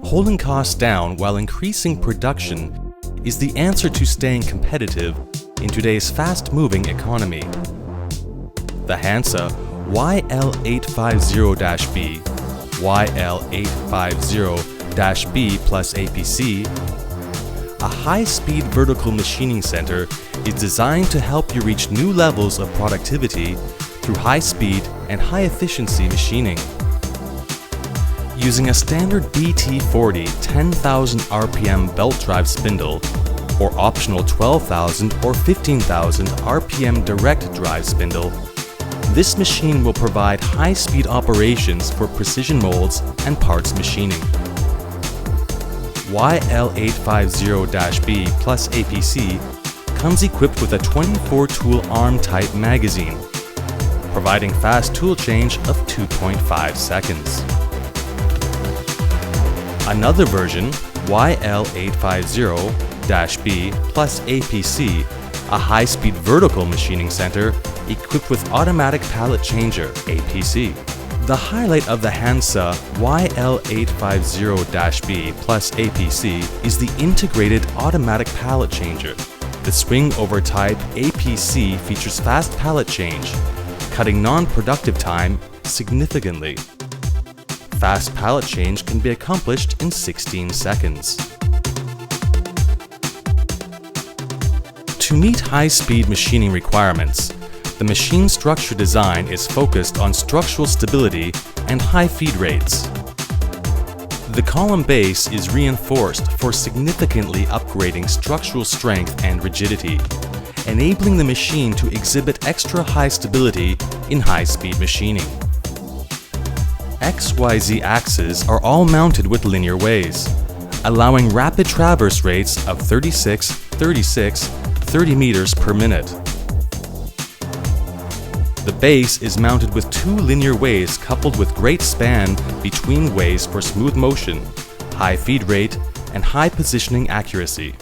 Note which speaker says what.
Speaker 1: Holding costs down while increasing production is the answer to staying competitive in today's fast-moving economy. The Hannsa YL850-B, YL850-B plus APC, a high-speed vertical machining center, is designed to help you reach new levels of productivity through high-speed and high-efficiency machining. Using a standard BT40 10,000 RPM belt drive spindle or optional 12,000 or 15,000 RPM direct drive spindle, this machine will provide high-speed operations for precision molds and parts machining. YL850-B plus APC comes equipped with a 24-tool arm-type magazine, providing fast tool change of 2.5 seconds. Another version, YL850-B plus APC, a high-speed vertical machining center equipped with automatic pallet changer (APC). The highlight of the Hannsa YL850-B plus APC is the integrated automatic pallet changer. The swing-over type APC features fast pallet change, cutting non-productive time significantly. Fast pallet change can be accomplished in 16 seconds. To meet high-speed machining requirements, the machine structure design is focused on structural stability and high feed rates. The column base is reinforced for significantly upgrading structural strength and rigidity, enabling the machine to exhibit extra high stability in high-speed machining. XYZ axes are all mounted with linear ways, allowing rapid traverse rates of 36, 36, 30 meters per minute. The base is mounted with two linear ways coupled with great span between ways for smooth motion, high feed rate, and high positioning accuracy.